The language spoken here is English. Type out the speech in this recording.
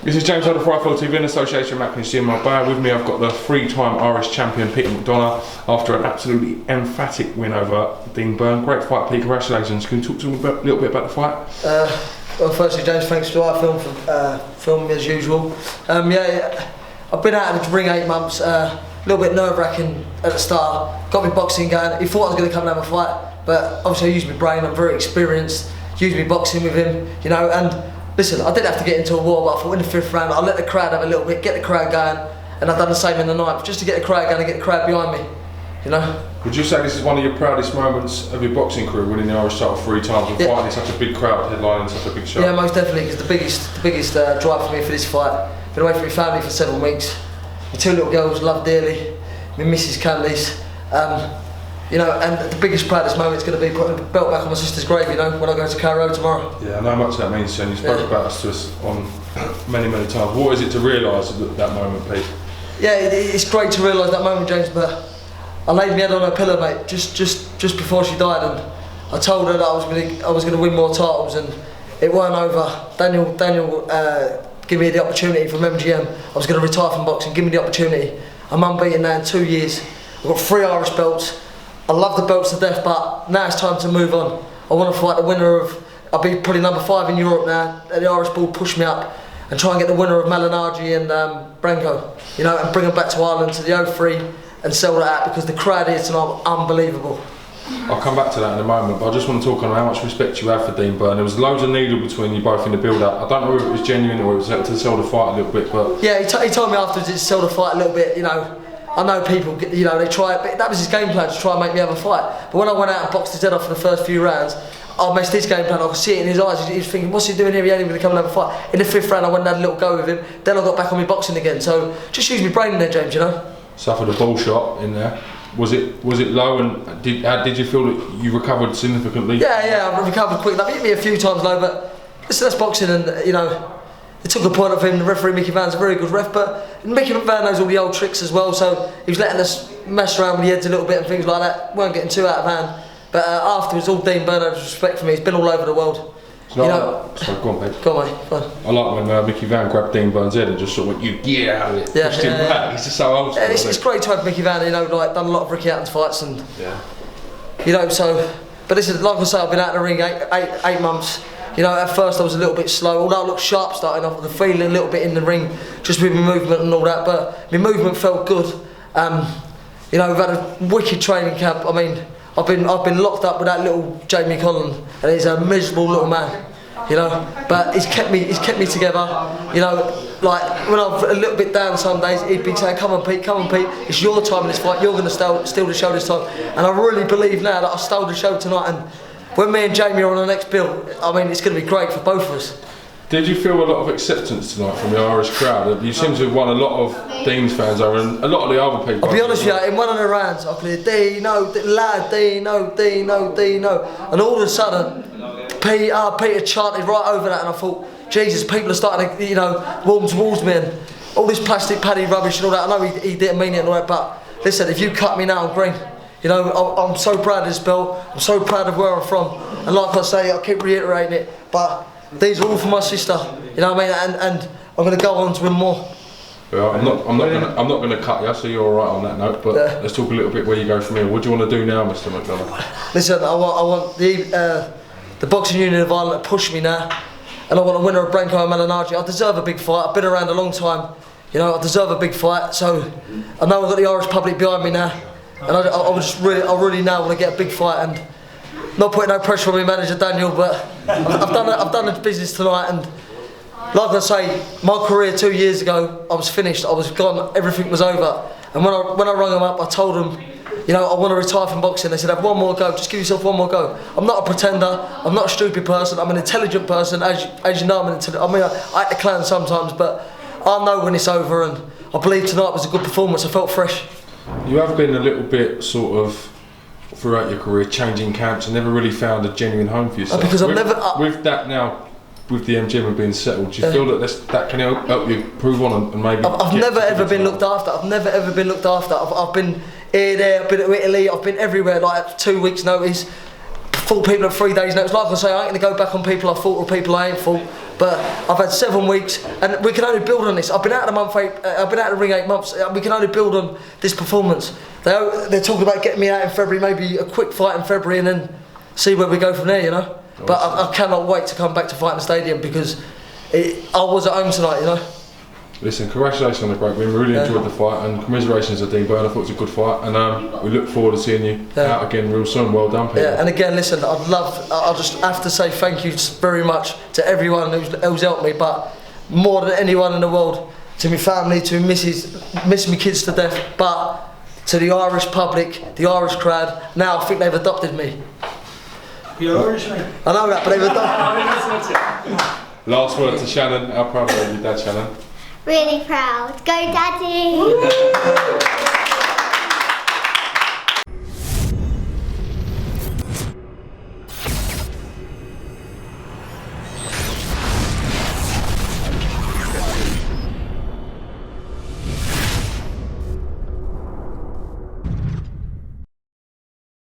This is James Holder for iFL TV in association with McDONAGH. With me I've got the 3-time Irish champion Peter McDonagh after an absolutely emphatic win over Dean Byrne. Great fight, Pete, congratulations. Can you talk to me a little bit about the fight? Well, firstly, James, thanks to iFilm for filming me as usual. Yeah, I've been out of the ring 8 months, a little bit nerve-wracking at the start. Got me boxing going. He thought I was going to come and have a fight, but obviously I used my brain. I'm very experienced. Used me boxing with him, you know, and listen, I didn't have to get into a war, but I thought in the 5th round I'll let the crowd have a little bit, get the crowd going, and I've done the same in the 9th, just to get the crowd going and get the crowd behind me, you know. Would you say this is one of your proudest moments of your boxing career, winning the Irish title 3 times and fighting in such a big crowd, headlining such a big show? Yeah, most definitely, because the biggest drive for me for this fight, been away from my family for 7 weeks, my 2 little girls love dearly, my missus Candice, you know, and the biggest proudest moment is going to be putting the belt back on my sister's grave, you know, when I go to Cairo tomorrow. Yeah, I know how much that means, and you spoke about us to us on many times. What is it to realise at that moment, Pete? Yeah, it's great to realise that moment, James, but I laid my head on her pillow, mate, just before she died, and I told her that I was going to win more titles, and it weren't over. Daniel gave me the opportunity from MGM. I was going to retire from boxing, give me the opportunity. I'm unbeaten now in 2 years. I've got 3 Irish belts. I love the belts to death, but now it's time to move on. I want to fight the winner of, I'll be probably number 5 in Europe now. The Irish Bull push me up and try and get the winner of Malignaggi and Branco, you know, and bring them back to Ireland to the 03 and sell that out, because the crowd here tonight unbelievable. I'll come back to that in a moment, but I just want to talk on how much respect you have for Dean Byrne. There was loads of needle between you both in the build-up. I don't know if it was genuine or it was to sell the fight a little bit, but... Yeah, he told me afterwards to sell the fight a little bit, you know. I know people, you know, they try it, but that was his game plan, to try and make me have a fight. But when I went out and boxed his head off for the first few rounds, I messed his game plan. I could see it in his eyes. He was thinking, what's he doing here? He ain't even going to come and have a fight. In the 5th round, I went and had a little go with him. Then I got back on my boxing again. So just use my brain in there, James, you know. Suffered a ball shot in there. Was it low, and how did you feel that you recovered significantly? Yeah, I recovered quick. He hit me a few times low, but listen, that's boxing, and you know, it took a point of him. The referee Mickey Van's a very good ref, but Mickey Van knows all the old tricks as well, so he was letting us mess around with the heads a little bit and things like that. Weren't getting too out of hand. But afterwards, all Dean Byrne had respect for me. He's been all over the world. You know, sorry, go on, Pete. Go on, mate. Fine. I like when Mickey Van grabbed Dean Byrne's head and just sort of went, "You get out of it." Pushed him back. He's just so old school. Yeah, it's great to have Mickey Van, you know, like done a lot of Ricky Hatton's fights, and you know, so. But listen, like I say, I've been out in the ring eight months. You know, at first I was a little bit slow, although I looked sharp starting off, the feeling a little bit in the ring, just with my movement and all that, but my movement felt good. You know, we've had a wicked training camp. I mean, I've been locked up with that little Jamie Collin, and he's a miserable little man, you know, but he's kept me together, you know. Like, when I'm a little bit down some days, he'd be saying, come on Pete, it's your time in this fight, you're going to steal the show this time. And I really believe now that I stole the show tonight, and when me and Jamie are on the next bill, I mean, it's going to be great for both of us. Did you feel a lot of acceptance tonight from the Irish crowd? You seem to have won a lot of Dean's fans over, and a lot of the other people. I'll be honest with you, in one of the rounds, I could hear Dino, lad, Dino, and all of a sudden, Peter chanted right over that, and I thought, Jesus, people are starting to, you know, warm towards me, and all this plastic paddy rubbish and all that. I know he didn't mean it and all that, but listen, if you cut me now, I'm green. You know, I'm so proud of this belt, I'm so proud of where I'm from, and like I say, I keep reiterating it, but these are all for my sister, you know what I mean, and I'm going to go on to win more. Well, I'm not going to cut you, so you're all right on that note, but let's talk a little bit where you go from here. What do you want to do now, Mr. McDonagh? Listen, I want the Boxing Union of Ireland to push me now, and I want a winner of Branco and Malignaggi. I deserve a big fight. I've been around a long time, you know, I deserve a big fight, so I know I've got the Irish public behind me now, and I really now want to get a big fight, and not putting no pressure on my manager Daniel, but I've done the business tonight, and like I say, my career 2 years ago, I was finished, I was gone, everything was over. And when I rang them up, I told them, you know, I want to retire from boxing. They said, have one more go, just give yourself one more go. I'm not a pretender, I'm not a stupid person, I'm an intelligent person, as you know, I mean, I act the clown sometimes, but I know when it's over, and I believe tonight was a good performance. I felt fresh. You have been a little bit sort of throughout your career changing camps and never really found a genuine home for yourself. Because with that now, with the MGM and being settled, do you feel that that can help you prove on and maybe? I've never ever been looked after. I've been here, there, I've been to Italy, I've been everywhere, like 2 weeks notice, full people at 3 days notice. Like I say, I ain't going to go back on people I fought or people I ain't fought. But I've had 7 weeks, and we can only build on this. I've been out of the ring 8 months. We can only build on this performance. They're talking about getting me out in February, maybe a quick fight in February, and then see where we go from there, you know. But I cannot wait to come back to fight in the stadium because I was at home tonight, you know. Listen, congratulations on the great win. We really enjoyed the fight, and commiserations to Dean Byrne. I thought it was a good fight, and we look forward to seeing you out again real soon. Well done, Peter. Yeah, and again, listen, I'll just have to say thank you very much to everyone who's helped me, but more than anyone in the world, to my family, to miss my kids to death, but to the Irish public, the Irish crowd. Now I think they've adopted me. You're Irish, mate. I know that, but they've adopted me. Last word to Shannon. How proud are you, Dad, Shannon? Really proud. Go, Daddy!